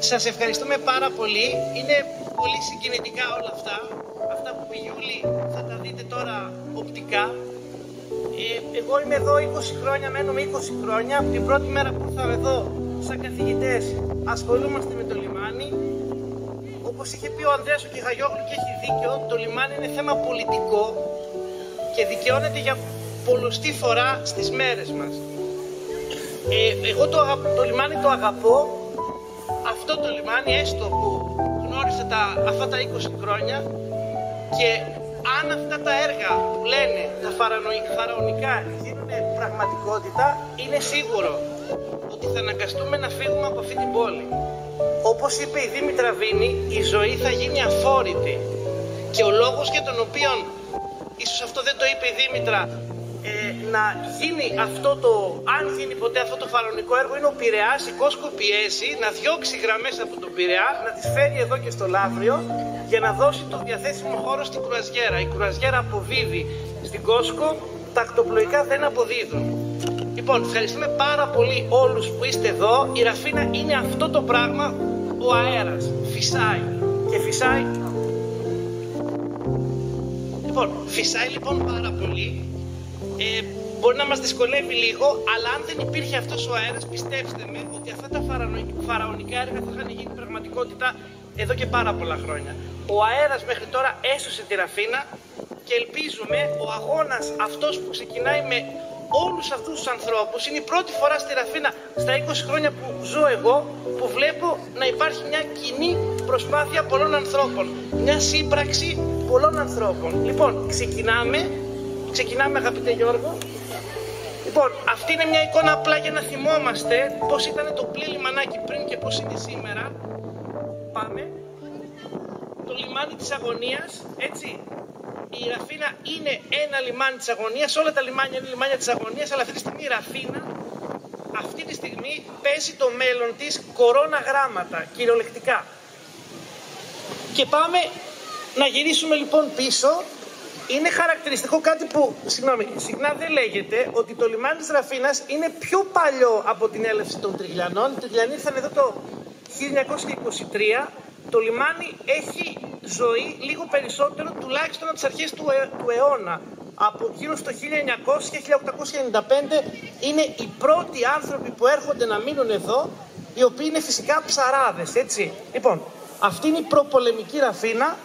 Σας ευχαριστούμε πάρα πολύ. Είναι πολύ συγκινητικά όλα αυτά. Αυτά που η Γιούλη θα τα δείτε τώρα οπτικά. Εγώ είμαι εδώ 20 χρόνια, μένουμε 20 χρόνια. Από την πρώτη μέρα που ήρθαμε εδώ σαν καθηγητές ασχολούμαστε με το λιμάνι. Όπως είχε πει ο Ανδρέας ο Κεχαγιόγλου και έχει δίκιο, το λιμάνι είναι θέμα πολιτικό και δικαιώνεται για πολλοστή φορά στις μέρες μας. Εγώ το λιμάνι το αγαπώ. Αυτό το λιμάνι, έστω που γνώρισα αυτά τα 20 χρόνια, και αν αυτά τα έργα που λένε τα φαραωνικά γίνουν πραγματικότητα, είναι σίγουρο ότι θα αναγκαστούμε να φύγουμε από αυτή την πόλη. Όπως είπε η Δήμητρα Βίνη, η ζωή θα γίνει αφόρητη. Και ο λόγος για τον οποίο, ίσως αυτό δεν το είπε η Δήμητρα, να γίνει αν γίνει ποτέ αυτό το φαραωνικό έργο, είναι ο Πειραιάς. Η Κόσκο πιέζει να διώξει γραμμές από τον Πειραιά, να τις φέρει εδώ και στο Λαύριο για να δώσει το διαθέσιμο χώρο στην κρουαζιέρα. Η κρουαζιέρα αποδίδει στην Κόσκο, τα ακτοπλοϊκά δεν αποδίδουν. Λοιπόν, ευχαριστούμε πάρα πολύ όλους που είστε εδώ. Η Ραφίνα είναι αυτό το πράγμα, ο αέρας. Φυσάει και φυσάει. Λοιπόν, φυσάει λοιπόν πάρα πολύ. Μπορεί να μας δυσκολεύει λίγο, αλλά αν δεν υπήρχε αυτός ο αέρας, πιστέψτε με ότι αυτά τα φαραωνικά έργα θα είχαν γίνει πραγματικότητα εδώ και πάρα πολλά χρόνια. Ο αέρας μέχρι τώρα έσωσε τη Ραφίνα και ελπίζουμε ο αγώνας αυτός που ξεκινάει με όλους αυτούς τους ανθρώπους. Είναι η πρώτη φορά στη Ραφίνα στα 20 χρόνια που ζω εγώ που βλέπω να υπάρχει μια κοινή προσπάθεια πολλών ανθρώπων, μια σύμπραξη πολλών ανθρώπων. Λοιπόν, ξεκινάμε αγαπητέ Γιώργο. Λοιπόν, αυτή είναι μια εικόνα απλά για να θυμόμαστε πώς ήταν το πλοίο λιμανάκι πριν και πώς είναι σήμερα. Πάμε. Το λιμάνι της αγωνίας, έτσι. Η Ραφίνα είναι ένα λιμάνι της αγωνίας, όλα τα λιμάνια είναι λιμάνια της αγωνίας, αλλά αυτή τη στιγμή η Ραφίνα, αυτή τη στιγμή παίζει το μέλλον της κορώνα γράμματα, κυριολεκτικά. Και πάμε να γυρίσουμε λοιπόν πίσω. Είναι χαρακτηριστικό κάτι που, συχνά δεν λέγεται, ότι το λιμάνι της Ραφίνας είναι πιο παλιό από την έλευση των Τριγλιανών. Οι Τριγλιανοί ήρθαν εδώ το 1923. Το λιμάνι έχει ζωή λίγο περισσότερο, τουλάχιστον από τις αρχές του αιώνα. Από γύρω στο 1900-1895 είναι οι πρώτοι άνθρωποι που έρχονται να μείνουν εδώ, οι οποίοι είναι φυσικά ψαράδες, έτσι. Λοιπόν, αυτή είναι η προπολεμική Ραφίνα.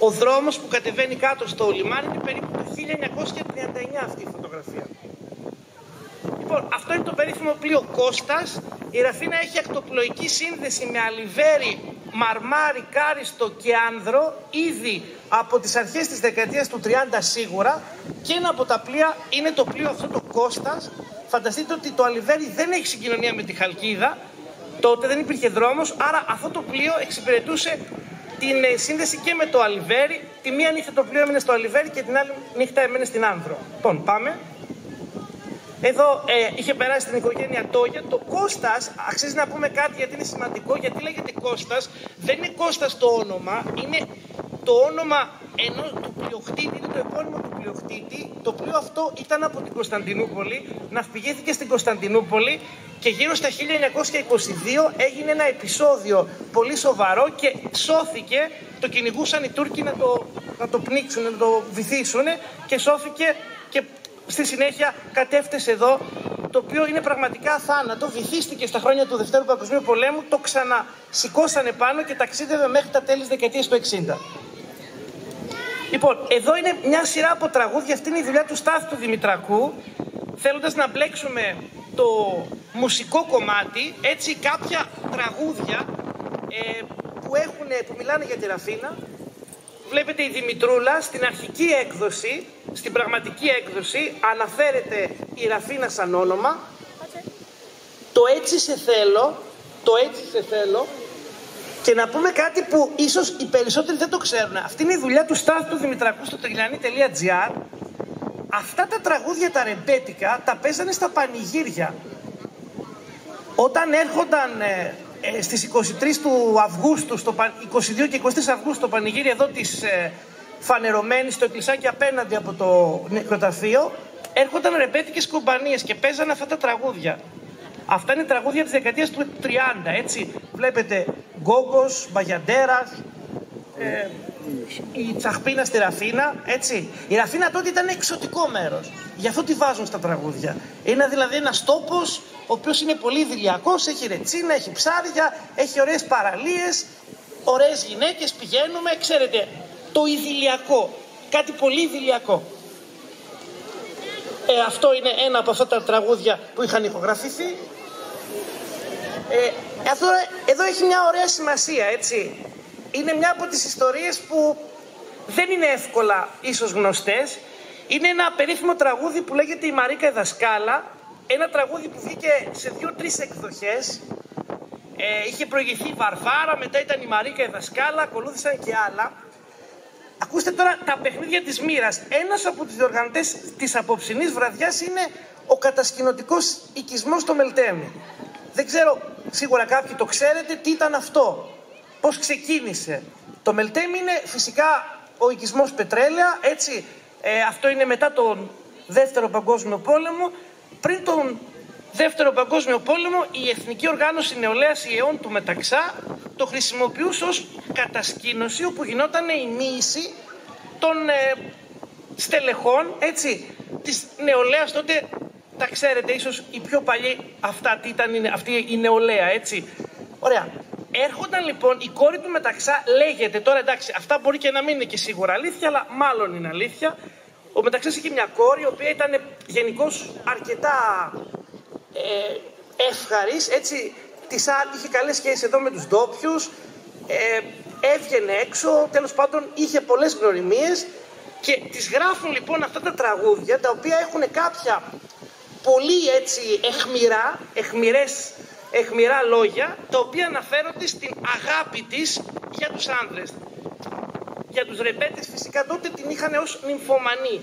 Ο δρόμος που κατεβαίνει κάτω στο λιμάνι είναι περίπου το 1939 αυτή η φωτογραφία. Λοιπόν, αυτό είναι το περίφημο πλοίο Κώστας. Η Ραφίνα έχει ακτοπλοϊκή σύνδεση με Αλιβέρι, Μαρμάρι, Κάριστο και Άνδρο ήδη από τις αρχές της δεκαετίας του 30 σίγουρα, και ένα από τα πλοία είναι το πλοίο αυτό το Κώστας. Φανταστείτε ότι το Αλιβέρι δεν έχει συγκοινωνία με τη Χαλκίδα, τότε δεν υπήρχε δρόμος, άρα αυτό το πλοίο εξυπηρετούσε την σύνδεση και με το Αλιβέρι. Τη μία νύχτα το πλοίο έμεινε στο Αλιβέρι και την άλλη νύχτα έμενε στην Άνδρο. Λοιπόν, πάμε. Εδώ είχε περάσει την οικογένεια Τόγια. Το Κώστας, αξίζει να πούμε κάτι γιατί είναι σημαντικό, γιατί λέγεται Κώστας. Δεν είναι Κώστας το όνομα, είναι το όνομα του πλειοκτήτη, είναι το επώνυμο του πλειοκτήτη. Το πλοίο αυτό ήταν από την Κωνσταντινούπολη, ναυπηγήθηκε στην Κωνσταντινούπολη και γύρω στα 1922 έγινε ένα επεισόδιο πολύ σοβαρό και σώθηκε. Το κυνηγούσαν οι Τούρκοι να το πνίξουν, να το βυθίσουν, και σώθηκε και στη συνέχεια κατέφτασε εδώ, το οποίο είναι πραγματικά θάνατο. Βυθίστηκε στα χρόνια του Δευτέρου Παγκοσμίου Πολέμου, το ξανασηκώσανε πάνω και ταξίδευε μέχρι τα τέλη της δεκαετίας του 60. Λοιπόν, εδώ είναι μια σειρά από τραγούδια, αυτή είναι η δουλειά του Στάθη του Δημητρακού, θέλοντας να μπλέξουμε το μουσικό κομμάτι, έτσι κάποια τραγούδια που μιλάνε για τη Ραφίνα. Βλέπετε η Δημητρούλα στην αρχική έκδοση, στην πραγματική έκδοση, αναφέρεται η Ραφίνα σαν όνομα. Το έτσι σε θέλω, και να πούμε κάτι που ίσως οι περισσότεροι δεν το ξέρουν. Αυτή είναι η δουλειά του Στάθη του Δημητρακού στο τριγλιανί.gr. Αυτά τα τραγούδια τα ρεμπέτικα τα παίζανε στα πανηγύρια. Όταν έρχονταν στις 23 του Αυγούστου, 22 και 23 Αυγούστου, στο πανηγύρι εδώ της Φανερωμένης, στο εκκλησάκι απέναντι από το νεκροταφείο, έρχονταν ρεμπέτικες κομπανίες και παίζανε αυτά τα τραγούδια. Αυτά είναι τραγούδια της δεκαετίας του 30, έτσι. Βλέπετε Γκόγκος, Μπαγιαντέρας, η Τσαχπίνα στη Ραφίνα, έτσι. Η Ραφίνα τότε ήταν εξωτικό μέρος. Γι' αυτό τη βάζουν στα τραγούδια. Είναι δηλαδή ένας τόπος ο οποίος είναι πολύ ιδηλιακός, έχει ρετσίνα, έχει ψάρια, έχει ωραίες παραλίες, ωραίες γυναίκες, πηγαίνουμε, ξέρετε, το ιδηλιακό, κάτι πολύ ιδηλιακό. Αυτό είναι ένα από αυτά τα τραγούδια που είχαν ηχογραφηθεί. Εδώ έχει μια ωραία σημασία, έτσι. Είναι μια από τις ιστορίες που δεν είναι εύκολα ίσως γνωστές. Είναι ένα περίφημο τραγούδι που λέγεται «Η Μαρίκα η Δασκάλα». Ένα τραγούδι που βγήκε σε 2-3 εκδοχές. Είχε προηγηθεί η Βαρβάρα, μετά ήταν η Μαρίκα η Δασκάλα, ακολούθησαν και άλλα. Ακούστε τώρα τα παιχνίδια της μοίρας. Ένας από τους διοργανωτές της απόψινής βραδιάς είναι ο κατασκηνωτικός οικισμός στο Μελτέμι. Δεν ξέρω, σίγουρα κάποιοι το ξέρετε, τι ήταν αυτό, πώς ξεκίνησε. Το Μελτέμι είναι φυσικά ο οικισμός Πετρέλαια, έτσι. Αυτό είναι μετά τον Δεύτερο Παγκόσμιο Πόλεμο. Πριν τον Δεύτερο Παγκόσμιο Πόλεμο, η Εθνική Οργάνωση Νεολαίας Ιεών του Μεταξά το χρησιμοποιούσε ως κατασκήνωση, όπου γινόταν η μοίηση των στελεχών, έτσι, της νεολαίας τότε. Τα ξέρετε ίσως οι πιο παλιοί αυτά, τι ήταν αυτή η νεολαία, έτσι. Ωραία. Έρχονταν λοιπόν η κόρη του Μεταξά, λέγεται τώρα, εντάξει, αυτά μπορεί και να μην είναι και σίγουρα αλήθεια, αλλά μάλλον είναι αλήθεια. Ο Μεταξάς είχε μια κόρη, η οποία ήταν γενικώς αρκετά εύχαρης, έτσι, είχε καλές σχέσεις εδώ με τους ντόπιους, έβγαινε έξω, τέλος πάντων είχε πολλές γνωριμίες και τις γράφουν λοιπόν αυτά τα τραγούδια, τα οποία έχουν κάποια πολύ έτσι αιχμηρά λόγια, τα οποία αναφέρονται στην αγάπη της για τους άνδρες. Για τους ρεμπέτες φυσικά τότε την είχαν ως νυμφομανή.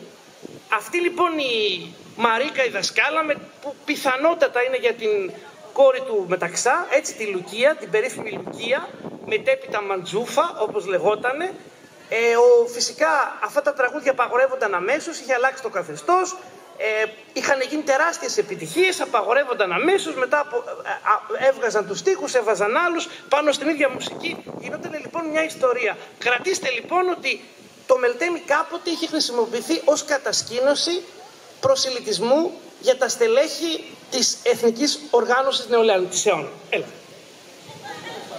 Αυτή λοιπόν η Μαρίκα η Δασκάλα, που πιθανότατα είναι για την κόρη του Μεταξά, έτσι, τη Λουκία, την περίφημη Λουκία, μετέπειτα Μαντζούφα όπως λεγότανε. Φυσικά αυτά τα τραγούδια απαγορεύονταν αμέσως, είχε αλλάξει το καθεστώς. Είχαν γίνει τεράστιες επιτυχίες, απαγορεύονταν αμέσως, μετά έβγαζαν τους στίχους, έβαζαν άλλους πάνω στην ίδια μουσική. Γινόταν λοιπόν μια ιστορία. Κρατήστε λοιπόν ότι το Μελτέμι κάποτε είχε χρησιμοποιηθεί ως κατασκήνωση προσελητισμού για τα στελέχη της Εθνικής Οργάνωσης Νεολαίων, της ΕΟΝ. Έλα.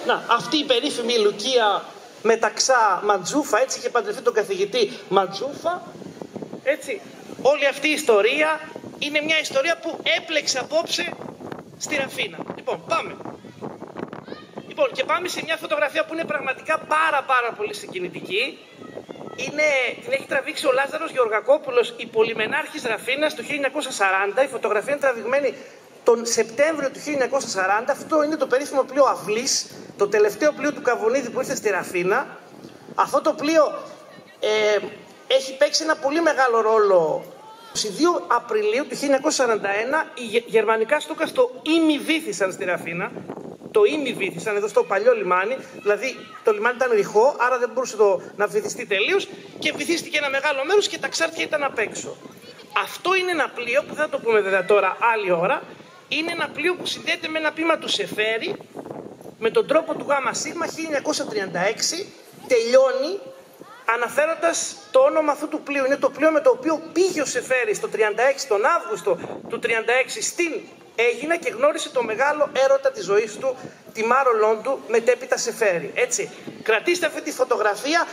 Να, αυτή η περίφημη Λουκία Μεταξά Μαντζούφα, έτσι, είχε παντρευτεί τον καθηγητή Μαντζούφα, έτσι. Όλη αυτή η ιστορία είναι μια ιστορία που έπλεξε απόψε στη Ραφίνα. Λοιπόν, πάμε. Λοιπόν, και πάμε σε μια φωτογραφία που είναι πραγματικά πάρα πολύ συγκινητική. Την έχει τραβήξει ο Λάζαρος Γεωργακόπουλος, η Πολυμενάρχης Ραφίνας, το 1940. Η φωτογραφία είναι τραβηγμένη τον Σεπτέμβριο του 1940. Αυτό είναι το περίφημο πλοίο Αυλής, το τελευταίο πλοίο του Καβουνίδη που ήρθε στη Ραφίνα. Αυτό το πλοίο έχει παίξει ένα πολύ μεγάλο ρόλο. 22 Απριλίου του 1941 οι γερμανικά στούκα το ημιβήθησαν στη Ραφίνα. Το ημιβήθησαν εδώ στο παλιό λιμάνι, δηλαδή το λιμάνι ήταν ρηχό, άρα δεν μπορούσε να βυθιστεί τελείως και βυθίστηκε ένα μεγάλο μέρος και τα ξάρτια ήταν απ' έξω. Αυτό είναι ένα πλοίο που θα το πούμε βέβαια τώρα άλλη ώρα. Είναι ένα πλοίο που συνδέεται με ένα ποίημα του Σεφέρη με τον τρόπο του ΓΣ 1936, τελειώνει αναφέροντας το όνομα αυτού του πλοίου. Είναι το πλοίο με το οποίο πήγε ο Σεφέρης το 36, τον Αύγουστο του 36 στην Αίγινα και γνώρισε το μεγάλο έρωτα της ζωής του, τη Μάρο Λόντου, μετέπειτα Σεφέρη. Έτσι, κρατήστε αυτή τη φωτογραφία.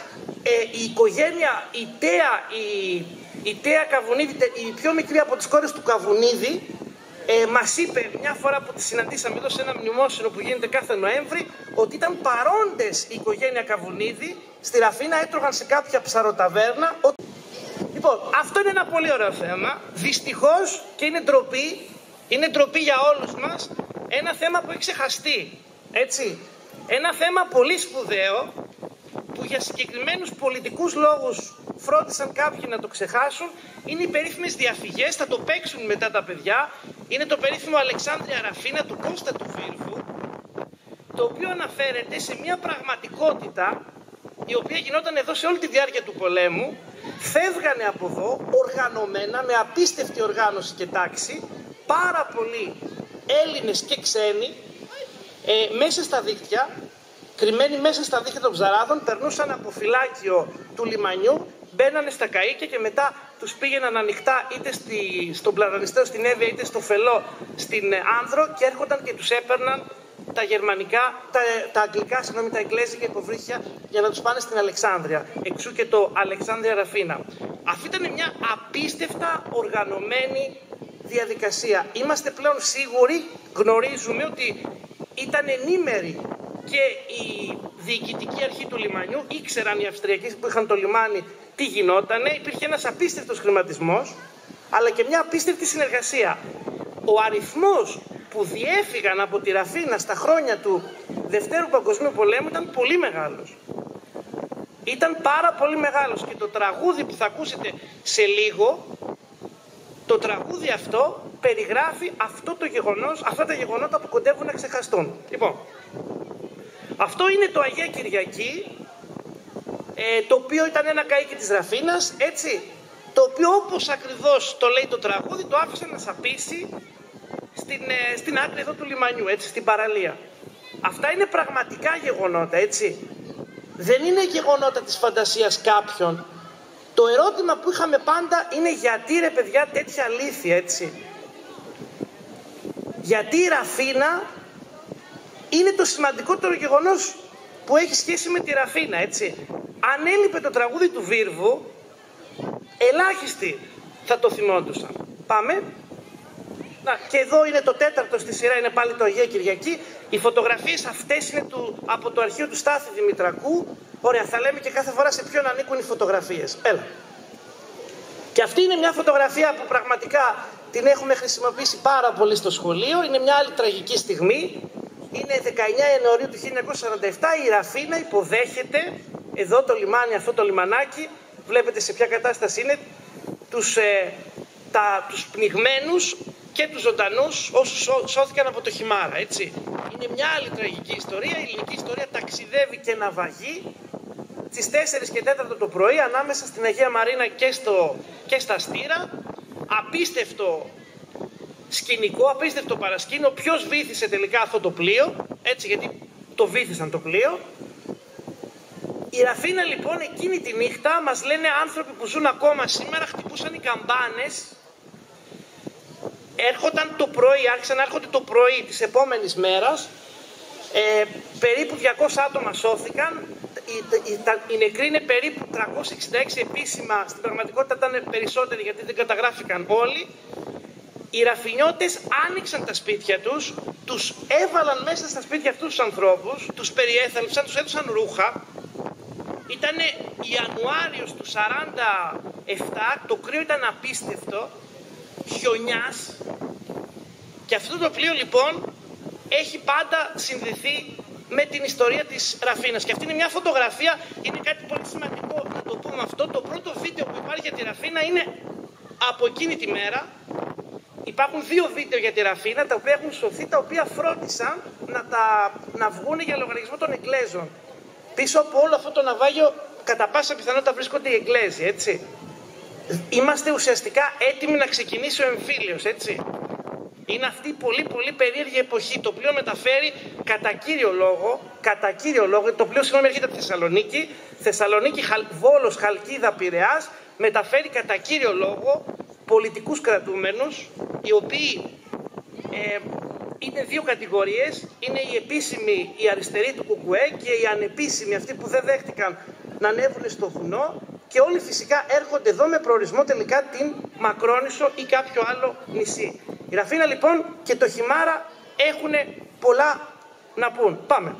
Η οικογένεια, η Τέα Καβουνίδη, η πιο μικρή από τις κόρες του Καβουνίδη, μας είπε μια φορά που τη συναντήσαμε εδώ σε ένα μνημόσυνο που γίνεται κάθε Νοέμβρη, ότι ήταν παρόντες η οικογένεια Καβουνίδη στη Ραφίνα, έτρωγαν σε κάποια ψαροταβέρνα. Λοιπόν, αυτό είναι ένα πολύ ωραίο θέμα. Δυστυχώς, και είναι ντροπή για όλους μας, ένα θέμα που έχει ξεχαστεί. Έτσι. Ένα θέμα πολύ σπουδαίο, που για συγκεκριμένους πολιτικούς λόγους φρόντισαν κάποιοι να το ξεχάσουν, είναι οι περίφημες διαφυγές, θα το παίξουν μετά τα παιδιά. Είναι το περίφημο Αλεξάνδρεια Ραφίνα του Κώστα του Βίρβου, το οποίο αναφέρεται σε μια πραγματικότητα η οποία γινόταν εδώ σε όλη τη διάρκεια του πολέμου. Φεύγανε από εδώ οργανωμένα, με απίστευτη οργάνωση και τάξη, πάρα πολλοί Έλληνες και ξένοι, μέσα στα δίκτυα, κρυμμένοι μέσα στα δίκτυα των ψαράδων, περνούσαν από φυλάκιο του λιμανιού, μπαίνανε στα καΐκια και μετά τους πήγαιναν ανοιχτά είτε στον Πλατανιστέο στην Εύβοια είτε στο Φελό στην Άνδρο και έρχονταν και τους έπαιρναν τα γερμανικά, τα αγγλικά, τα εγγλέζικα υποβρύχια για να τους πάνε στην Αλεξάνδρεια. Εξού και το Αλεξάνδρεια Ραφίνα. Αυτή ήταν μια απίστευτα οργανωμένη διαδικασία. Είμαστε πλέον σίγουροι, γνωρίζουμε ότι ήταν ενήμεροι και η διοικητική αρχή του λιμανιού, ήξεραν οι Αυστριακοί που είχαν το λιμάνι τι γινότανε, υπήρχε ένας απίστευτος χρηματισμός, αλλά και μια απίστευτη συνεργασία. Ο αριθμός που διέφυγαν από τη Ραφίνα στα χρόνια του Δευτέρου Παγκοσμίου Πολέμου ήταν πολύ μεγάλος. Ήταν πάρα πολύ μεγάλος και το τραγούδι που θα ακούσετε σε λίγο, το τραγούδι αυτό περιγράφει αυτό το γεγονός, αυτά τα γεγονότα που κοντεύουν να ξεχαστούν. Λοιπόν, αυτό είναι το Αγία Κυριακή, το οποίο ήταν ένα καΐκι της Ραφίνας, έτσι, το οποίο όπως ακριβώς το λέει το τραγούδι, το άφησε να σαπίσει στην άκρη εδώ του λιμανιού, έτσι, στην παραλία. Αυτά είναι πραγματικά γεγονότα, έτσι. Δεν είναι γεγονότα της φαντασίας κάποιων. Το ερώτημα που είχαμε πάντα είναι γιατί ρε παιδιά τέτοια αλήθεια, έτσι. Γιατί η Ραφίνα είναι το σημαντικότερο γεγονός που έχει σχέση με τη Ραφίνα, έτσι. Αν έλειπε το τραγούδι του Βίρβου, ελάχιστοι θα το θυμόντουσαν. Πάμε. Να, και εδώ είναι το τέταρτο στη σειρά, είναι πάλι το Αγία Κυριακή. Οι φωτογραφίες αυτές είναι από το αρχείο του Στάθη Δημητρακού. Ωραία, θα λέμε και κάθε φορά σε ποιον ανήκουν οι φωτογραφίες. Έλα. Και αυτή είναι μια φωτογραφία που πραγματικά την έχουμε χρησιμοποιήσει πάρα πολύ στο σχολείο. Είναι μια άλλη τραγική στιγμή. Είναι 19 Ιανουαρίου του 1947. Η Ραφίνα υποδέχεται εδώ το λιμάνι, αυτό το λιμανάκι. Βλέπετε σε ποια κατάσταση είναι. Τους πνιγμένους και τους ζωντανούς όσους σώθηκαν από το χιμάρα, έτσι. Είναι μια άλλη τραγική ιστορία. Η ελληνική ιστορία ταξιδεύει και ναυαγεί στις 4 και 4 το πρωί ανάμεσα στην Αγία Μαρίνα και στα Στήρα. Απίστευτο σκηνικό, απίστευτο παρασκήνιο. Ποιος βύθισε τελικά αυτό το πλοίο, έτσι, γιατί το βύθισαν το πλοίο. Η Ραφίνα λοιπόν εκείνη τη νύχτα, μας λένε άνθρωποι που ζουν ακόμα σήμερα, χτυπούσαν οι καμπάνες. Έρχονταν το πρωί, άρχισαν να έρχονται το πρωί της επόμενης μέρας. Περίπου 200 άτομα σώθηκαν. Οι νεκροί είναι περίπου 366 επίσημα. Στην πραγματικότητα ήταν περισσότεροι γιατί δεν καταγράφηκαν όλοι. Οι Ραφινιώτες άνοιξαν τα σπίτια τους, τους έβαλαν μέσα στα σπίτια αυτούς τους ανθρώπους, τους περιέθαλψαν, τους έδωσαν ρούχα. Ήταν Ιανουάριος του 47, το κρύο ήταν απίστευτο, χιονιάς, και αυτό το πλοίο λοιπόν έχει πάντα συνδεθεί με την ιστορία της Ραφίνας. Και αυτή είναι μια φωτογραφία, είναι κάτι πολύ σημαντικό να το πούμε αυτό. Το πρώτο βίντεο που υπάρχει για τη Ραφίνα είναι από εκείνη τη μέρα. Υπάρχουν 2 βίντεο για τη Ραφίνα, τα οποία έχουν σωθεί, τα οποία φρόντισαν να βγουν για λογαριασμό των Εγγλέζων. Πίσω από όλο αυτό το ναυάγιο, κατά πάσα πιθανότητα βρίσκονται οι Εγγλέζοι, έτσι. Είμαστε ουσιαστικά έτοιμοι να ξεκινήσει ο εμφύλιος, έτσι. Είναι αυτή η πολύ πολύ περίεργη εποχή. Το πλοίο μεταφέρει κατά κύριο λόγο, το πλοίο συγγνώμη έρχεται από Θεσσαλονίκη, Βόλος, Χαλκίδα, Πειραιάς, μεταφέρει κατά κύριο λόγο πολιτικούς κρατούμενους, οι οποίοι είναι 2 κατηγορίες, είναι οι επίσημοι, οι αριστεροί του Κουκουέ, και οι ανεπίσημοι, αυτοί που δεν δέχτηκαν να ανέβουν στο βουνό, και όλοι φυσικά έρχονται εδώ με προορισμό τελικά την Μακρόνισσο ή κάποιο άλλο νησί. Η Ραφίνα λοιπόν και το Χιμάρα έχουν πολλά να πούν. Πάμε.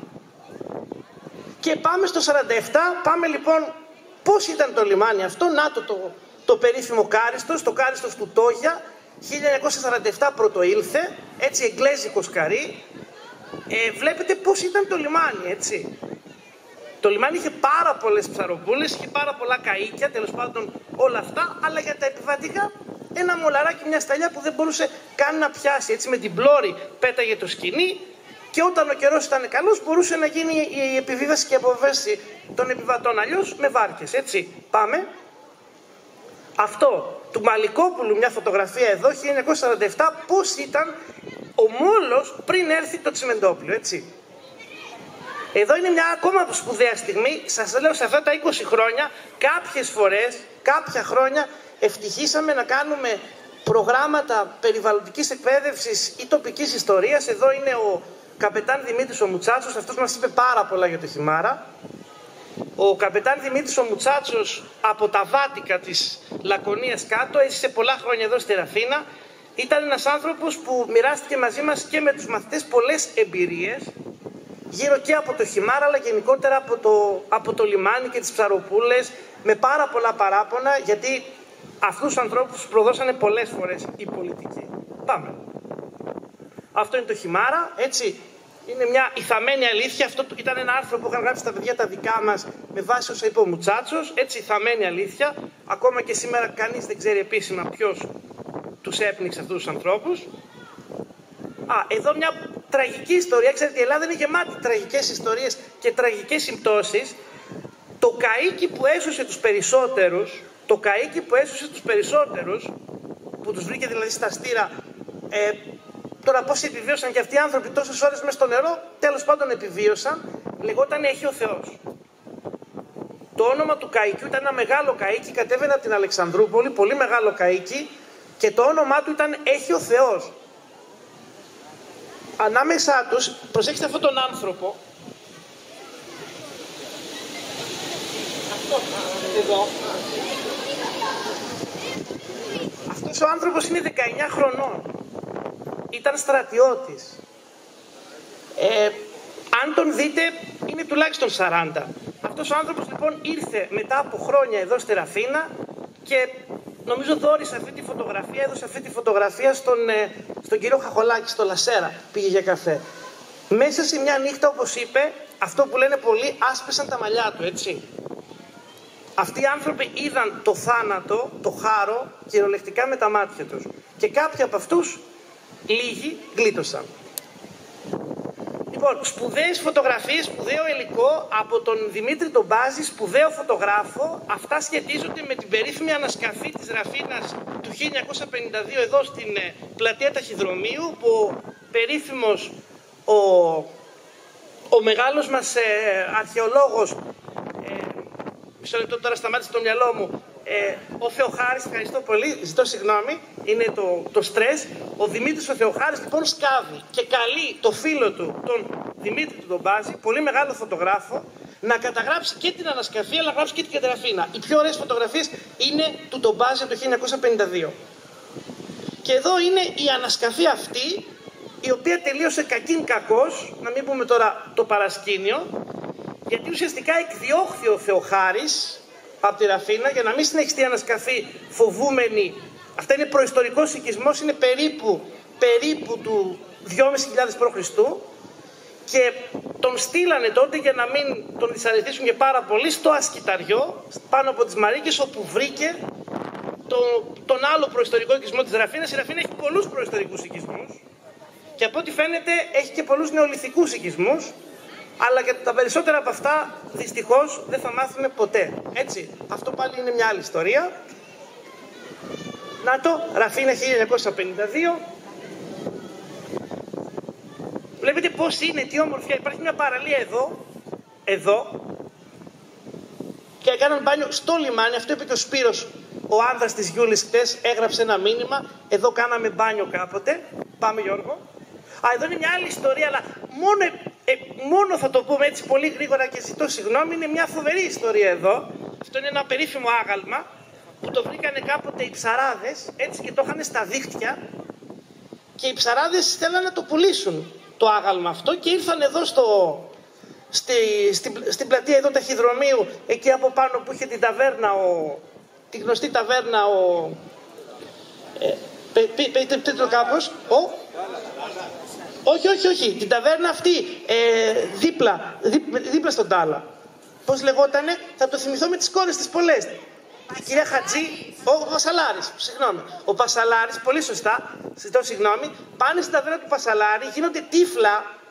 Και πάμε στο 47, πάμε λοιπόν πώς ήταν το λιμάνι αυτό. Να το περίφημο Κάριστος, το Κάριστος του Τόγια, 1947 πρωτοήλθε, έτσι, εγγλέζικο σκαρί. Βλέπετε πώς ήταν το λιμάνι, έτσι. Το λιμάνι είχε πάρα πολλές ψαροπούλες, είχε πάρα πολλά καΐκια, τέλος πάντων όλα αυτά, αλλά για τα επιβατικά ένα μολαράκι, μια σταλιά που δεν μπορούσε καν να πιάσει, έτσι, με την πλώρη πέταγε το σκοινί, και όταν ο καιρός ήταν καλός μπορούσε να γίνει η επιβίβαση και αποβίβαση των επιβατών, αλλιώς με βάρκες, έτσι. Πάμε. Αυτό του Μαλικόπουλου, μια φωτογραφία εδώ, 1947, πώς ήταν ο Μόλος πριν έρθει το τσιμεντόπλιο, έτσι. Εδώ είναι μια ακόμα σπουδαία στιγμή. Σας λέω, σε αυτά τα 20 χρόνια, κάποιες φορές, κάποια χρόνια, ευτυχήσαμε να κάνουμε προγράμματα περιβαλλοντικής εκπαίδευσης ή τοπικής ιστορίας. Εδώ είναι ο καπετάν Δημήτρης ο Μουτσάτσος, αυτός μας είπε πάρα πολλά για το Χιμάρα. Ο καπετάν Δημήτρης ο Μουτσάτσος από τα Βάτικα της Λακωνίας κάτω, έζησε πολλά χρόνια εδώ στη Ραφίνα. Ήταν ένας άνθρωπος που μοιράστηκε μαζί μας και με τους μαθητές πολλές εμπειρίες, γύρω και από το Χιμάρα, αλλά γενικότερα από το λιμάνι και τις ψαροπούλες, με πάρα πολλά παράπονα, γιατί αυτούς τους ανθρώπους τους προδώσανε πολλές φορές οι πολιτικοί. Πάμε. Αυτό είναι το Χιμάρα, έτσι. Είναι μια ηθαμένη αλήθεια. Αυτό ήταν ένα άρθρο που είχαν γράψει τα παιδιά τα δικά μας με βάση όσα είπε ο Μουτσάτσος. Έτσι, ηθαμένη αλήθεια. Ακόμα και σήμερα κανείς δεν ξέρει επίσημα ποιος τους έπνιξε αυτούς τους ανθρώπους. Εδώ μια τραγική ιστορία. Ξέρετε, η Ελλάδα είναι γεμάτη τραγικές ιστορίες και τραγικές συμπτώσεις. Το καΐκι που έσωσε τους περισσότερους, που τους βρήκε δηλαδή στα στήρα, τώρα πώς επιβίωσαν και αυτοί οι άνθρωποι τόσες ώρες μες στο νερό, τέλος πάντων επιβίωσαν, λεγόταν Έχει ο Θεός. Το όνομα του καΐκιου ήταν ένα μεγάλο καΐκι, κατέβαινε από την Αλεξανδρούπολη, πολύ μεγάλο καΐκι, και το όνομά του ήταν Έχει ο Θεός. Ανάμεσά τους, προσέξτε αυτόν τον άνθρωπο, εδώ. Αυτός ο άνθρωπος είναι 19 χρονών. Ήταν στρατιώτης. Αν τον δείτε, είναι τουλάχιστον 40. Αυτός ο άνθρωπος λοιπόν ήρθε μετά από χρόνια εδώ στη Ραφίνα και νομίζω δώρισε αυτή τη φωτογραφία, έδωσε αυτή τη φωτογραφία στον κύριο Χαχολάκη, στο Λασέρα, πήγε για καφέ. Μέσα σε μια νύχτα, όπως είπε, αυτό που λένε πολλοί, άσπεσαν τα μαλλιά του, έτσι. Αυτοί οι άνθρωποι είδαν το θάνατο, το χάρο, κυριολεκτικά με τα μάτια τους. Και κάποιοι από αυτούς, λίγοι, γλίτωσαν. Λοιπόν, σπουδαίες φωτογραφίες, σπουδαίο υλικό από τον Δημήτρη τον Μπάζη, σπουδαίο φωτογράφο. Αυτά σχετίζονται με την περίφημη ανασκαφή της Ραφίνας του 1952 εδώ στην πλατεία Ταχυδρομείου, που ο περίφημος, ο μεγάλος μας αρχαιολόγος, μισό λεπτό τώρα σταμάτησε το μυαλό μου, ο Θεοχάρης, ευχαριστώ πολύ, ζητώ συγγνώμη, είναι το στρες. Ο Δημήτρης ο Θεοχάρης λοιπόν σκάβει και καλεί το φίλο του, τον Δημήτρη του τον Μπάζη, πολύ μεγάλο φωτογράφο, να καταγράψει και την ανασκαφή, αλλά να γράψει και την καταγραφήνα. Οι πιο ωραίες φωτογραφίες είναι του τον Μπάζη από το 1952. Και εδώ είναι η ανασκαφή αυτή, η οποία τελείωσε κακήν κακός, να μην πούμε τώρα το παρασκήνιο, γιατί ουσιαστικά εκδιώχθη ο Θεοχάρης από τη Ραφίνα για να μην συνεχιστεί η ανασκαφή φοβούμενη. Αυτά είναι προϊστορικός οικισμός, είναι περίπου του 2.500 π.Χ. και τον στείλανε τότε για να μην τον δυσαρεστήσουν και πάρα πολύ στο Ασκηταριό, πάνω από τις Μαρίκες, όπου βρήκε τον άλλο προϊστορικό οικισμό της Ραφίνας. Η Ραφίνα έχει πολλούς προϊστορικούς οικισμούς και από ό,τι φαίνεται έχει και πολλούς νεολιθικούς οικισμούς, αλλά και τα περισσότερα από αυτά δυστυχώς δεν θα μάθουμε ποτέ. Έτσι, αυτό πάλι είναι μια άλλη ιστορία. Να το, Ραφίνα 1952. Βλέπετε πώς είναι, τι όμορφια. Υπάρχει μια παραλία εδώ, και έκαναν μπάνιο στο λιμάνι. Αυτό είπε και ο Σπύρος, ο άνδρας της Γιούλης, χτες, έγραψε ένα μήνυμα. Εδώ κάναμε μπάνιο κάποτε. Πάμε, Γιώργο. Εδώ είναι μια άλλη ιστορία, αλλά μόνο θα το πούμε έτσι πολύ γρήγορα και ζητώ συγγνώμη. Είναι μια φοβερή ιστορία εδώ. Αυτό είναι ένα περίφημο άγαλμα που το βρήκανε κάποτε οι ψαράδες, έτσι, και το είχαν στα δίχτυα, και οι ψαράδες θέλανε να το πουλήσουν το άγαλμα αυτό και ήρθαν εδώ στην πλατεία εδώ Ταχυδρομείου, εκεί από πάνω που είχε την ταβέρνα, τη γνωστή ταβέρνα, πείτε το κάπως, όχι, την ταβέρνα αυτή, δίπλα στον Τάλα. Πώς λεγότανε, θα το θυμηθώ με τις κόρες της πολλές. Η κυρία Χατζή, ο Πασαλάρης, συγγνώμη. Ο Πασαλάρης, πολύ σωστά, ζητώ συγγνώμη, πάνε στην ταβέρνα του Πασαλάρη, γίνονται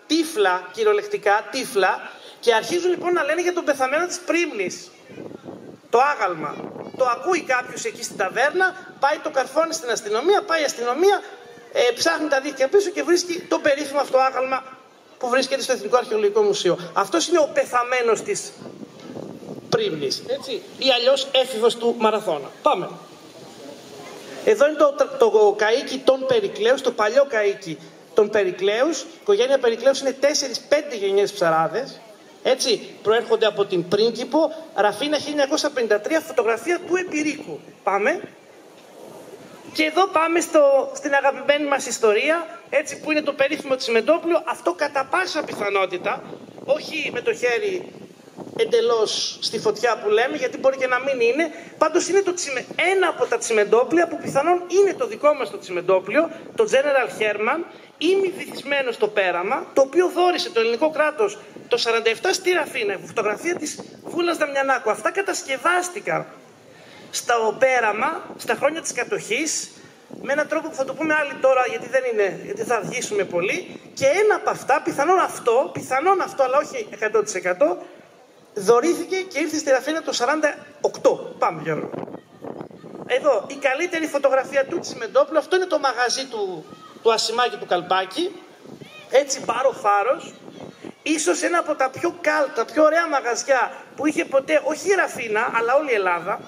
τύφλα, κυριολεκτικά, τύφλα, και αρχίζουν λοιπόν να λένε για τον πεθαμένο της Πρίμνης. Το άγαλμα. Το ακούει κάποιος εκεί στην ταβέρνα, πάει το καρφώνει στην αστυνομία, πάει η αστυνομία, ψάχνει τα δίχτυα πίσω και βρίσκει το περίφημο αυτό άγαλμα που βρίσκεται στο Εθνικό Αρχαιολογικό Μουσείο. Αυτός είναι ο πεθαμένος της Πρίμνης, έτσι, ή αλλιώς έφηβος του Μαραθώνα. Πάμε. Εδώ είναι το καΐκι των Περικλέους, το παλιό καΐκι των Περικλέους. Η οικογένεια Περικλέους είναι 4-5 γενιές ψαράδες. Έτσι, προέρχονται από την Πρίγκιπο, Ραφίνα 1953, φωτογραφία του Επιρίκου. Πάμε. Και εδώ πάμε στην αγαπημένη μας ιστορία, έτσι, που είναι το περίφημο τσιμεντόπλιο. Αυτό κατά πάσα πιθανότητα, όχι με το χέρι εντελώς στη φωτιά που λέμε, γιατί μπορεί και να μην είναι. Πάντως είναι ένα από τα τσιμεντόπλια που πιθανόν είναι το δικό μας το τσιμεντόπλιο, το General Hermann, ημιβυθισμένο στο πέραμα, το οποίο δώρισε το ελληνικό κράτος το 1947 στη Ραφίνα, φωτογραφία της Βούλας Δαμιανάκου. Αυτά κατασκευάστηκαν στο πέραμα στα χρόνια της κατοχής, με έναν τρόπο που θα το πούμε άλλη τώρα, γιατί θα αργήσουμε πολύ. Και ένα από αυτά, πιθανόν αυτό, αλλά όχι 100%, δωρήθηκε και ήρθε στη Ραφίνα το 1948. Πάμε, Γιώργο. Εδώ, η καλύτερη φωτογραφία του τσιμεντόπλου, αυτό είναι το μαγαζί του Ασημάκη του Καλπάκη. Έτσι, μπάρο φάρος. Ίσως ένα από τα πιο κάλτα, πιο ωραία μαγαζιά που είχε ποτέ, όχι η Ραφίνα, αλλά όλη η Ελλάδα.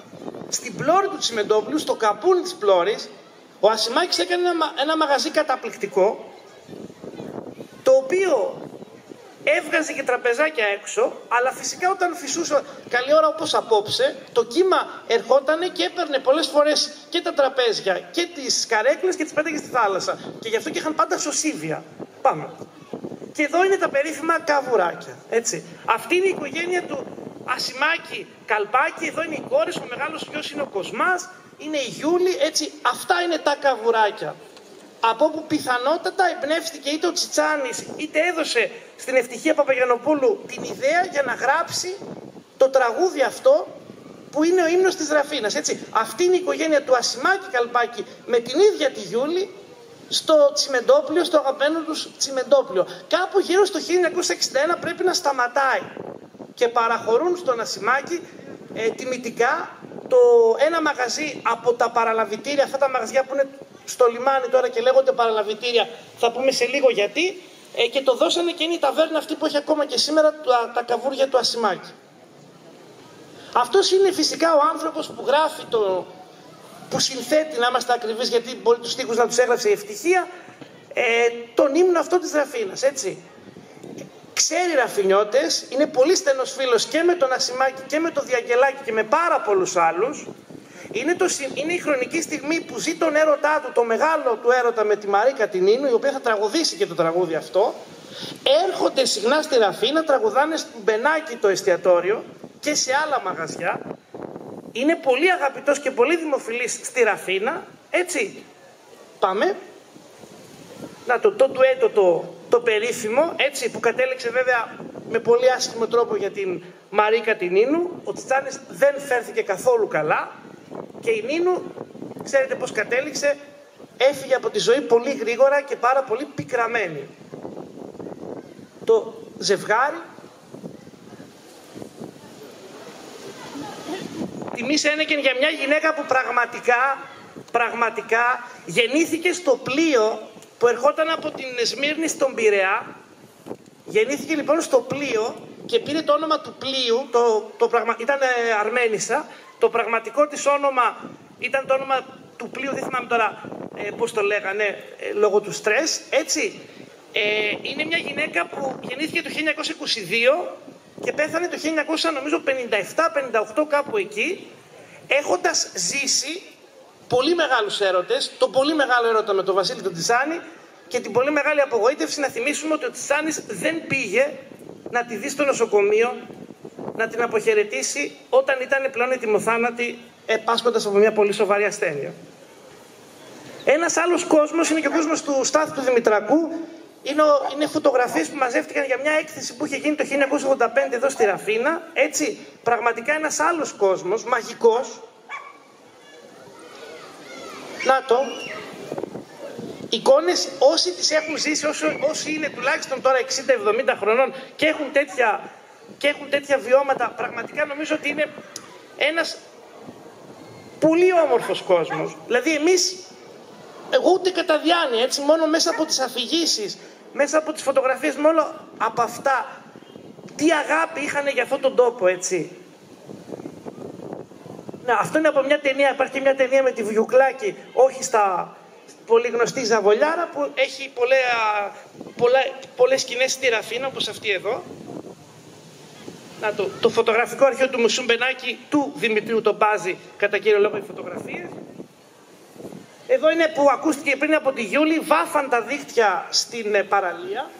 Στην πλώρη του τσιμεντόπλου, στο καπούνι της πλώρης, ο Ασημάκης έκανε ένα μαγαζί καταπληκτικό, το οποίο έβγαζε και τραπεζάκια έξω, αλλά φυσικά όταν φυσούσε καλή ώρα όπως απόψε, το κύμα ερχότανε και έπαιρνε πολλές φορές και τα τραπέζια και τις καρέκλες και τις πέταγε στη θάλασσα. Και γι' αυτό και είχαν πάντα σωσίβια. Πάμε. Και εδώ είναι τα περίφημα καβουράκια. Έτσι. Αυτή είναι η οικογένεια του Ασημάκη Καλπάκη. Εδώ είναι οι κόρες, ο μεγάλος γιος είναι ο Κοσμάς, είναι η Γιούλη. Έτσι. Αυτά είναι τα καβουράκια. Από όπου πιθανότατα εμπνεύστηκε είτε ο Τσιτσάνης είτε έδωσε στην Ευτυχία Παπαγιαννοπούλου την ιδέα για να γράψει το τραγούδι αυτό που είναι ο ύμνος της Ραφίνας. Έτσι. Αυτή είναι η οικογένεια του Ασημάκη Καλπάκη με την ίδια τη Γιούλη στο τσιμεντόπλιο, στο αγαπημένο τους τσιμεντόπλιο. Κάπου γύρω στο 1961 πρέπει να σταματάει και παραχωρούν στον Ασημάκη τιμητικά ένα μαγαζί από τα παραλαβητήρια, αυτά τα μαγαζιά που είναι στο λιμάνι τώρα και λέγονται παραλαβητήρια, θα πούμε σε λίγο γιατί, και το δώσανε και είναι η ταβέρνα αυτή που έχει ακόμα και σήμερα τα καβούρια του Ασημάκη. Αυτός είναι φυσικά ο άνθρωπος που γράφει που συνθέτει, να είμαστε ακριβείς, γιατί μπορεί τους στίχους να τους έγραψε η Ευτυχία, τον ύμνο αυτό της Ραφίνας, έτσι. Ξέρει Ραφινιώτες, είναι πολύ στενός φίλος και με τον Ασημάκη και με τον Διαγγελάκη και με πάρα πολλούς άλλους. Είναι η χρονική στιγμή που ζει τον έρωτά του, το μεγάλο του έρωτα με τη Μαρίκα την Ίνου, η οποία θα τραγουδήσει και το τραγούδι αυτό. Έρχονται συχνά στη Ραφίνα, τραγουδάνε στο Μπενάκι το εστιατόριο και σε άλλα μαγαζιά. Είναι πολύ αγαπητός και πολύ δημοφιλής στη Ραφίνα, έτσι. Πάμε. Να το ντουέτο το περίφημο, έτσι, που κατέληξε βέβαια με πολύ άσχημο τρόπο για την Μαρίκα την Νίνου. Ο Τσιτσάνης δεν φέρθηκε καθόλου καλά και η Νίνου, ξέρετε πώς κατέληξε, έφυγε από τη ζωή πολύ γρήγορα και πάρα πολύ πικραμένη. Το ζευγάρι τιμής ένεκεν για μια γυναίκα που πραγματικά γεννήθηκε στο πλοίο που ερχόταν από την Σμύρνη στον Πειραιά. Γεννήθηκε λοιπόν στο πλοίο και πήρε το όνομα του πλοίου, ήταν Αρμένισσα, το πραγματικό της όνομα ήταν το όνομα του πλοίου, δεν θυμάμαι τώρα πώς το λέγανε, λόγω του στρες, έτσι. Είναι μια γυναίκα που γεννήθηκε το 1922 και πέθανε το 1957-58 κάπου εκεί, έχοντας ζήσει πολύ μεγάλους έρωτες, τον πολύ μεγάλο έρωτα με τον Βασίλη τον Τσιτσάνη και την πολύ μεγάλη απογοήτευση. Να θυμίσουμε ότι ο Τσιτσάνης δεν πήγε να τη δει στο νοσοκομείο, να την αποχαιρετήσει όταν ήταν πλέον ετοιμοθάνατη, πάσχοντας από μια πολύ σοβαρή ασθένεια. Ένας άλλος κόσμος είναι και ο κόσμος του Στάθη του Δημητρακού. Είναι φωτογραφίες που μαζεύτηκαν για μια έκθεση που είχε γίνει το 1985 εδώ στη Ραφίνα. Έτσι, πραγματικά ένας άλλος κόσμος, μαγικός. Να το. Εικόνες, όσοι τις έχουν ζήσει, όσοι είναι τουλάχιστον τώρα 60-70 χρονών και έχουν τέτοια βιώματα, πραγματικά νομίζω ότι είναι ένας πολύ όμορφος κόσμος. Δηλαδή εμείς Εγώ ούτε κατά διάνοια, έτσι, μόνο μέσα από τις αφηγήσεις, μέσα από τις φωτογραφίες, μόνο από αυτά, τι αγάπη είχαν για αυτόν τον τόπο, έτσι. Να, αυτό είναι από μια ταινία, υπάρχει και μια ταινία με τη Βιουκλάκη, όχι στα πολύ γνωστή Ζαβολιάρα, που έχει πολλές σκηνές στη Ραφίνα, όπως αυτή εδώ. Να, το φωτογραφικό αρχείο του Μουσείου Μπενάκη του Δημητρίου Τομπάζη, κατά κύριο λόγο οι φωτογραφίες. Εδώ είναι που ακούστηκε πριν από τη Γιούλη, βάφαν τα δίχτυα στην παραλία.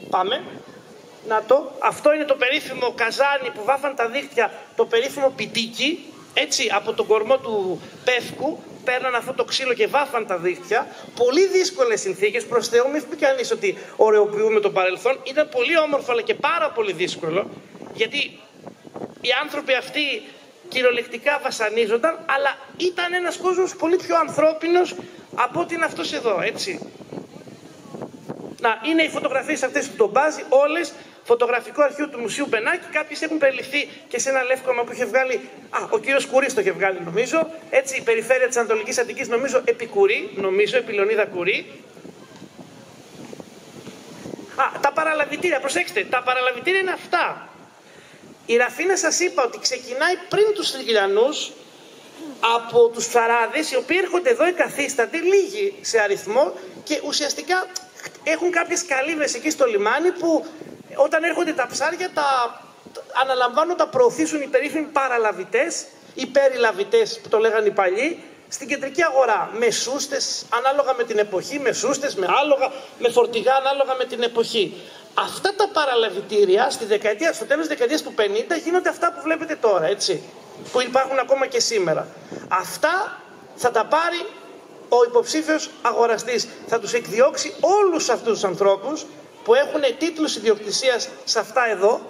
Πάμε. Να το. Αυτό είναι το περίφημο καζάνι που βάφαν τα δίχτυα, το περίφημο πιτίκι. Έτσι, από τον κορμό του Πεύκου, παίρναν αυτό το ξύλο και βάφαν τα δίχτυα. Πολύ δύσκολες συνθήκες, προς Θεού, μην πει κανείς ότι ωρεοποιούμε το παρελθόν. Ήταν πολύ όμορφο, αλλά και πάρα πολύ δύσκολο, γιατί οι άνθρωποι αυτοί κυριολεκτικά βασανίζονταν, αλλά ήταν ένας κόσμος πολύ πιο ανθρώπινος από ότι είναι αυτός εδώ, έτσι. Να, είναι οι φωτογραφίες αυτές του Τομπάζη, όλες, φωτογραφικό αρχείο του Μουσείου Μπενάκη. Κάποιες έχουν περιληφθεί και σε ένα λεύκομα που είχε βγάλει, ο κύριος Κουρής το είχε βγάλει νομίζω, έτσι, η περιφέρεια της Ανατολικής Αττικής, νομίζω επί Κουρή, νομίζω, επί Λεωνίδα Κουρή. Τα παραλαβητήρια, προσέξτε, τα παραλαβητήρια είναι αυτά. Η Ραφίνα, σας είπα ότι ξεκινάει πριν τους Τριγυλιανούς από τους ψαράδες, οι οποίοι έρχονται εδώ εκαθίστανται, λίγοι σε αριθμό, και ουσιαστικά έχουν κάποιες καλύβες εκεί στο λιμάνι που όταν έρχονται τα ψάρια αναλαμβάνουν, τα προωθήσουν οι περίφημοι παραλαβητές ή περιλαβητές που το λέγανε οι παλιοί, στην κεντρική αγορά. Με σούστες ανάλογα με την εποχή, με σούστες, με άλογα, με φορτηγά ανάλογα με την εποχή. Αυτά τα παραλαβητήρια στο τέλος της δεκαετίας του 50 γίνονται αυτά που βλέπετε τώρα, έτσι, που υπάρχουν ακόμα και σήμερα. Αυτά θα τα πάρει ο υποψήφιος αγοραστής. Θα τους εκδιώξει όλους αυτούς τους ανθρώπους που έχουν τίτλους ιδιοκτησίας σε αυτά εδώ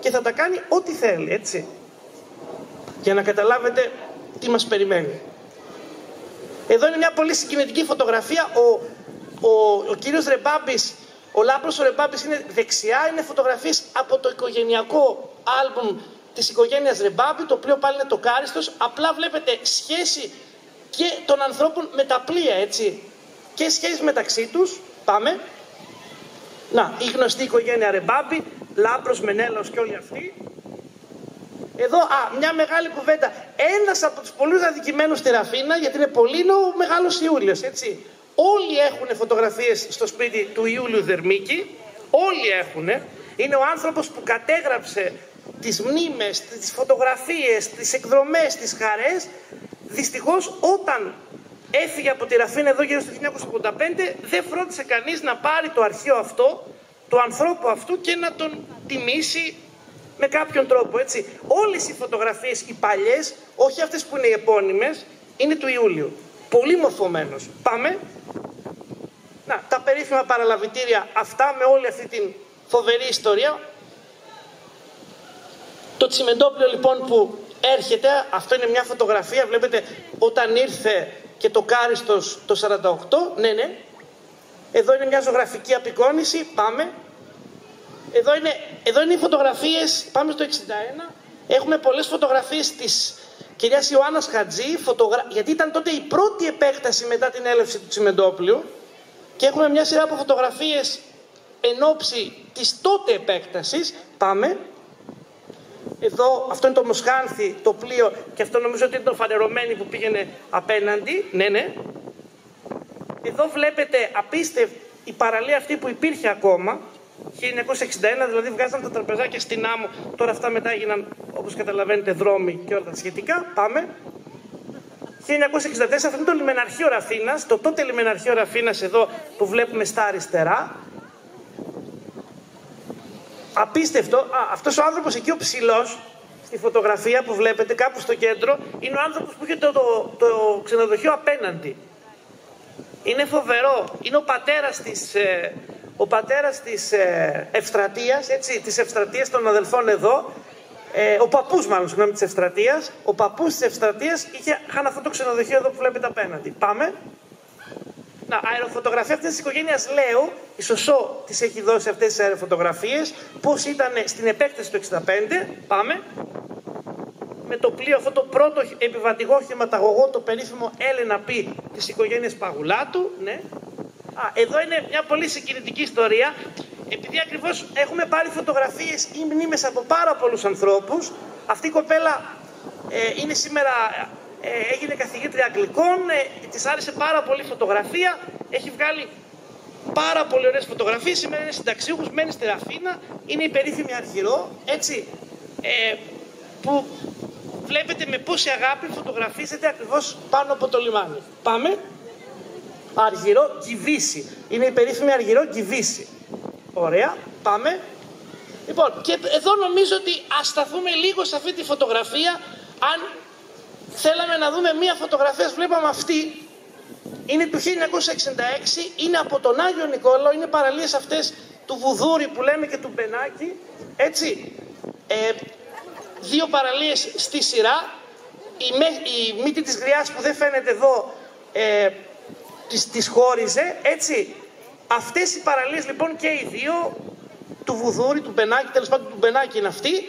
και θα τα κάνει ό,τι θέλει, έτσι. Για να καταλάβετε τι μας περιμένει. Εδώ είναι μια πολύ συγκινητική φωτογραφία. Ο κύριος Ρεμπάμπης, ο Λάμπρος ο Ρεμπάμπης είναι δεξιά, είναι φωτογραφίες από το οικογενειακό άλμπουμ της οικογένειας Ρεμπάμπη, το οποίο πάλι είναι το Κάριστος. Απλά βλέπετε σχέση και των ανθρώπων με τα πλοία, έτσι. Και σχέσεις μεταξύ τους. Πάμε. Να, η γνωστή οικογένεια Ρεμπάμπη, Λάμπρος, Μενέλαος και όλοι αυτοί. Εδώ, μια μεγάλη κουβέντα. Ένας από τους πολλούς αδικημένους στη Ραφίνα, γιατί είναι πολύ, είναι ο Μεγάλος Ιούλιος, έτσι. Όλοι έχουν φωτογραφίες στο σπίτι του Ιούλιου Δερμίκη. Όλοι έχουν. Είναι ο άνθρωπος που κατέγραψε τις μνήμες, τις φωτογραφίες, τις εκδρομές, τις χαρές. Δυστυχώς, όταν έφυγε από τη Ραφίνα εδώ γύρω στο 1985, δεν φρόντισε κανείς να πάρει το αρχείο αυτό, του ανθρώπου αυτού, και να τον τιμήσει με κάποιον τρόπο, έτσι. Όλες οι φωτογραφίες, οι παλιές, όχι αυτές που είναι οι επώνυμες, είναι του Ιούλιου. Πολύ μορφωμένος. Πάμε. Να, τα περίφημα παραλαβητήρια αυτά με όλη αυτή την φοβερή ιστορία. Το τσιμεντόπλιο λοιπόν που έρχεται, αυτό είναι μια φωτογραφία, βλέπετε όταν ήρθε και το Κάριστος το 48, ναι. Εδώ είναι μια ζωγραφική απεικόνηση, πάμε. Εδώ είναι οι φωτογραφίες, πάμε στο 61. Έχουμε πολλές φωτογραφίες της κυρίας Ιωάννας Χατζή, γιατί ήταν τότε η πρώτη επέκταση μετά την έλευση του τσιμεντόπλιου. Και έχουμε μια σειρά από φωτογραφίες εν ώψη της τότε επέκτασης. Πάμε. Εδώ, αυτό είναι το Μοσχάνθη, το πλοίο, και αυτό νομίζω ότι είναι το φανερωμένη που πήγαινε απέναντι. Ναι. Εδώ βλέπετε απίστευτη η παραλία αυτή που υπήρχε ακόμα. 1961, δηλαδή βγάζαν τα τραπεζάκια στην άμμο. Τώρα αυτά μετά έγιναν, όπως καταλαβαίνετε, δρόμοι και όλα τα σχετικά. Πάμε. 1964, αυτό είναι το λιμεναρχείο Ραφίνας, το τότε λιμεναρχείο Ραφίνας εδώ που βλέπουμε στα αριστερά. Απίστευτο. Αυτός ο άνθρωπος εκεί ο ψηλός, στη φωτογραφία που βλέπετε κάπου στο κέντρο, είναι ο άνθρωπος που είχε το ξενοδοχείο απέναντι. Είναι φοβερό. Είναι ο πατέρας της Ευστρατείας, έτσι, της Ευστρατείας των αδελφών εδώ. Ο παππούς μάλλον, συγγνώμη, της Ευστρατείας. Ο παππούς της Ευστρατείας είχαν αυτό το ξενοδοχείο εδώ που βλέπετε απέναντι. Πάμε. Να, αεροφωτογραφία αυτής της οικογένειας Λέου, η Σωσό της έχει δώσει αυτές τις αεροφωτογραφίες, πώς ήταν στην επέκταση του 65. Πάμε. με το πλοίο αυτό το πρώτο επιβατικό χρηματαγωγό, το περίφημο Έλενα Π της οικογένειας Παγουλάτου. Ναι. Εδώ είναι μια πολύ συγκινητική ιστορία, επειδή ακριβώς έχουμε πάρει φωτογραφίες ή μνήμες από πάρα πολλούς ανθρώπους. Αυτή η κοπέλα είναι σήμερα, έγινε καθηγήτρια Αγγλικών, της άρεσε πάρα πολύ φωτογραφία, έχει βγάλει πάρα πολύ ωραίες φωτογραφίες, σήμερα είναι συνταξιούχος, μένει στη Ραφίνα, είναι η περίφημη Αργυρό, έτσι, που βλέπετε με πόση αγάπη φωτογραφίζεται ακριβώς πάνω από το λιμάνι. Πάμε. Αργυρό Κιβύση. Είναι η περίφημη Αργυρό Κιβύση. Ωραία. Πάμε. Λοιπόν, και εδώ νομίζω ότι ας σταθούμε λίγο σε αυτή τη φωτογραφία. Αν θέλαμε να δούμε μία φωτογραφία, βλέπαμε αυτή. Είναι του 1966, είναι από τον Άγιο Νικόλαο, είναι παραλίες αυτές του Βουδούρη που λέμε και του Μπενάκη. Έτσι. Δύο παραλίες στη σειρά. Η μύτη της Γριάς που δεν φαίνεται εδώ τις χώριζε, έτσι. Αυτές οι παραλίες λοιπόν και οι δύο, του Βουδούρη, του Μπενάκη, τέλος πάντων του Μπενάκη είναι αυτή,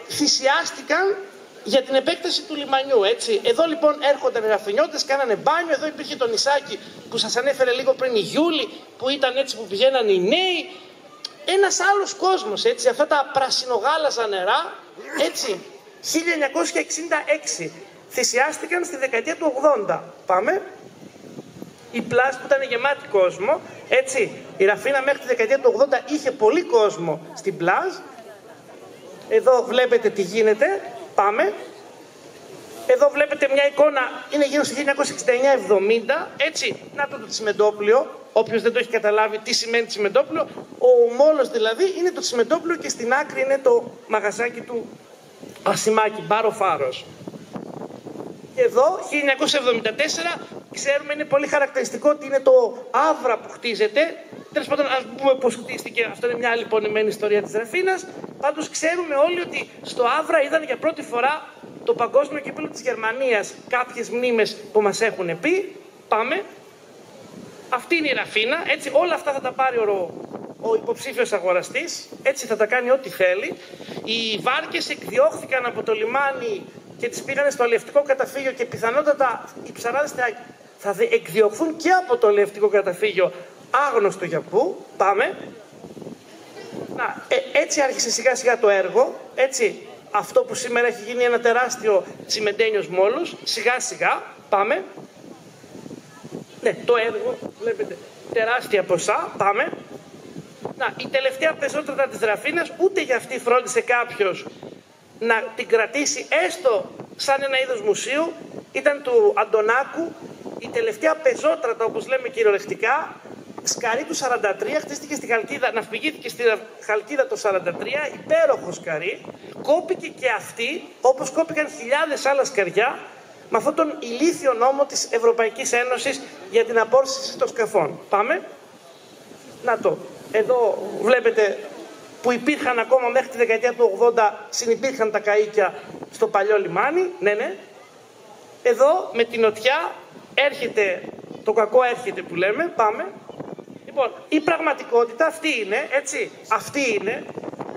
θυσιάστηκαν για την επέκταση του λιμανιού, έτσι. Εδώ λοιπόν έρχονταν οι ραφινιώτες, κάνανε μπάνιο, εδώ υπήρχε το νησάκι που σας ανέφερε λίγο πριν, η Γιούλη, που ήταν έτσι που πηγαίνανε οι νέοι. Ένας άλλος κόσμος, έτσι, αυτά τα πρασινογάλαζα νερά, έτσι, 1966, θυσιάστηκαν στη δεκαετία του 80. Πάμε. Η πλάζ που ήταν γεμάτη κόσμο, έτσι, η Ραφίνα μέχρι τη δεκαετία του 80 είχε πολύ κόσμο στην πλάζ. Εδώ βλέπετε τι γίνεται. Πάμε. Εδώ βλέπετε μια εικόνα, είναι γύρω στο 1969-70, έτσι, να το τσιμεντόπλιο. Όποιος δεν το έχει καταλάβει τι σημαίνει τσιμεντόπλιο, ο μόλος δηλαδή είναι το τσιμεντόπλιο και στην άκρη είναι το μαγαζάκι του Ασημάκη, Μπάρο Φάρος. Και εδώ, 1974, ξέρουμε, είναι πολύ χαρακτηριστικό ότι είναι το Άβρα που χτίζεται. Τέλος πάντων, ας πούμε πώς χτίστηκε, αυτό είναι μια άλλη πονημένη ιστορία της Ραφίνας. Πάντως ξέρουμε όλοι ότι στο Άβρα είδαν για πρώτη φορά το παγκόσμιο κύπελλο της Γερμανίας. Κάποιες μνήμες που μας έχουν πει. Πάμε. Αυτή είναι η Ραφίνα, έτσι, όλα αυτά θα τα πάρει ο υποψήφιος αγοραστής, έτσι θα τα κάνει ό,τι θέλει. Οι βάρκες εκδιώχθηκαν από το λιμάνι και τις πήγανε στο αλλιευτικό καταφύγιο και πιθανότατα οι ψαράδες θα εκδιωχθούν και από το αλλιευτικό καταφύγιο, άγνωστο για πού. Πάμε. Έτσι άρχισε σιγά σιγά το έργο, έτσι, αυτό που σήμερα έχει γίνει ένα τεράστιο τσιμεντένιος μόλος, σιγά σιγά. Πάμε. Ναι, το έργο, βλέπετε, τεράστια ποσά. Πάμε. Η τελευταία πεζότρατα της Ραφίνας, ούτε για αυτή φρόντισε κάποιος να την κρατήσει έστω σαν ένα είδος μουσείου, ήταν του Αντωνάκου, η τελευταία πεζότρατα, όπως λέμε κυριολεκτικά, σκαρί του 43, χτίστηκε στη Χαλκίδα, ναυπηγήθηκε στη Χαλκίδα το 43, υπέροχο σκαρί, κόπηκε και αυτή, όπως κόπηκαν χιλιάδες άλλα σκαριά, με αυτόν τον ηλίθιο νόμο της Ευρωπαϊκής Ένωσης για την απόρριψη των σκαφών. Πάμε. Να το. Εδώ βλέπετε που υπήρχαν ακόμα μέχρι τη δεκαετία του 80, συνυπήρχαν τα καΐκια στο παλιό λιμάνι. Ναι, ναι. Εδώ με την νοτιά έρχεται, το κακό έρχεται που λέμε. Πάμε. Λοιπόν, η πραγματικότητα αυτή είναι, έτσι. Αυτή είναι.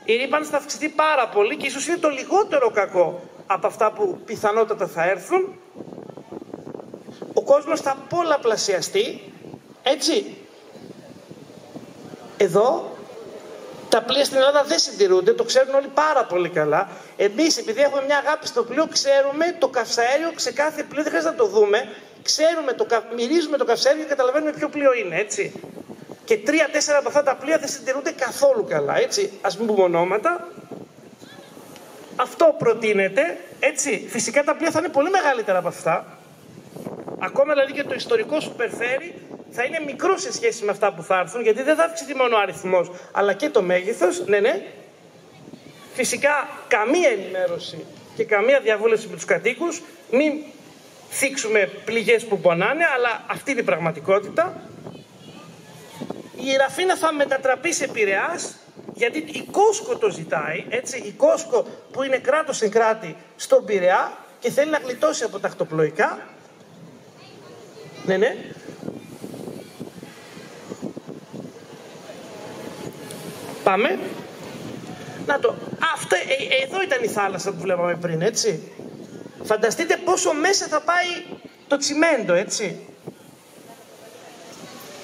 Η ρήπανση θα αυξηθεί πάρα πολύ και ίσως είναι το λιγότερο κακό από αυτά που πιθανότατα θα έρθουν. Ο κόσμος θα πολλαπλασιαστεί, έτσι. Εδώ τα πλοία στην Ελλάδα δεν συντηρούνται, το ξέρουν όλοι πάρα πολύ καλά. Εμείς, επειδή έχουμε μια αγάπη στο πλοίο, ξέρουμε το καυσαέριο σε κάθε πλοίο, δεν χρειάζεται να το δούμε. Ξέρουμε, μυρίζουμε το καυσαέριο και καταλαβαίνουμε ποιο πλοίο είναι, έτσι. Και 3-4 από αυτά τα πλοία δεν συντηρούνται καθόλου καλά, έτσι. Ας μην πούμε ονόματα. Αυτό προτείνεται, έτσι. Φυσικά τα πλοία θα είναι πολύ μεγαλύτερα από αυτά. Ακόμα δηλαδή και το ιστορικό σουπερφέρι θα είναι μικρό σε σχέση με αυτά που θα έρθουν, γιατί δεν θα αυξηθεί μόνο ο αριθμός, αλλά και το μέγεθος. Ναι, ναι. Φυσικά καμία ενημέρωση και καμία διαβούλευση με τους κατοίκους. Μην θίξουμε πληγές που πονάνε, αλλά αυτή είναι η πραγματικότητα. Η Ραφίνα θα μετατραπεί σε Πειραιάς, γιατί η Κόσκο το ζητάει, έτσι, η Κόσκο που είναι κράτος εν κράτη στον Πειραιά και θέλει να γλιτώσει από τα ακτοπλοϊκά. Ναι, ναι. Πάμε. Να το. Εδώ ήταν η θάλασσα που βλέπαμε πριν, έτσι. Φανταστείτε πόσο μέσα θα πάει το τσιμέντο, έτσι.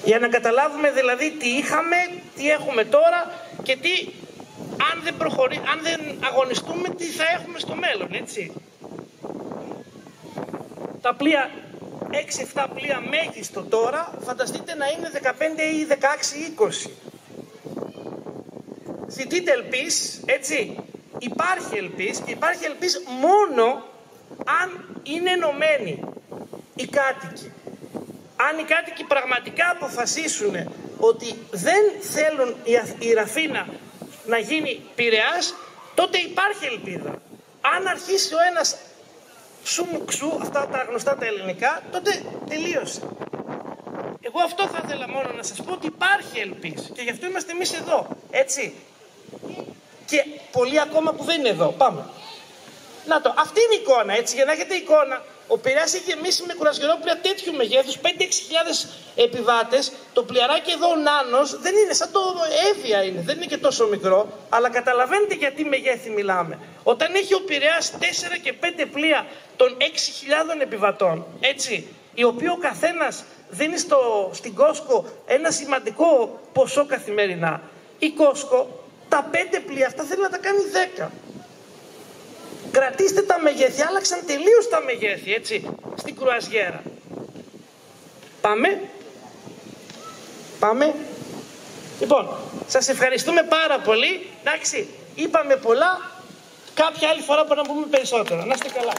Για να καταλάβουμε δηλαδή τι είχαμε, τι έχουμε τώρα και τι, αν δεν αγωνιστούμε, τι θα έχουμε στο μέλλον, έτσι. Τα πλοία, 6-7 πλοία μέγιστο τώρα, φανταστείτε να είναι 15 ή 16 ή 20. Ζητείτε ελπίς, έτσι. Υπάρχει ελπίς και υπάρχει ελπίς μόνο αν είναι ενωμένοι οι κάτοικοι. Αν οι κάτοικοι πραγματικά αποφασίσουν ότι δεν θέλουν η Ραφίνα να γίνει Πειραιάς, τότε υπάρχει ελπίδα. Αν αρχίσει ο ένας σου μου ξου, αυτά τα γνωστά τα ελληνικά, τότε τελείωσε. Εγώ αυτό θα ήθελα μόνο να σας πω, ότι υπάρχει ελπίς και γι' αυτό είμαστε εμείς εδώ, έτσι. Και πολλοί ακόμα που δεν είναι εδώ. Πάμε. Να το, αυτή είναι η εικόνα, έτσι, για να έχετε εικόνα. Ο Πειραιάς έχει γεμίσει με κουρασγερόπλοια τέτοιου μεγέθους, 5-6 χιλιάδες επιβάτες. Το πλοιαράκι εδώ, ο Νάνος, δεν είναι σαν το Εύβοια είναι, δεν είναι και τόσο μικρό, αλλά καταλαβαίνετε γιατί μεγέθη μιλάμε. Όταν έχει ο Πειραιάς 4 και 5 πλοία των 6.000 επιβατών, έτσι, οι οποίοι ο καθένας δίνει στην Κόσκο ένα σημαντικό ποσό καθημερινά, η Κόσκο τα 5 πλοία αυτά θέλει να τα κάνει 10. Κρατήστε τα μεγέθη, άλλαξαν τελείως τα μεγέθη, έτσι, στην κρουαζιέρα. Πάμε. Πάμε. Λοιπόν, σας ευχαριστούμε πάρα πολύ. Εντάξει, είπαμε πολλά. Κάποια άλλη φορά μπορούμε να πούμε περισσότερα. Να είστε καλά.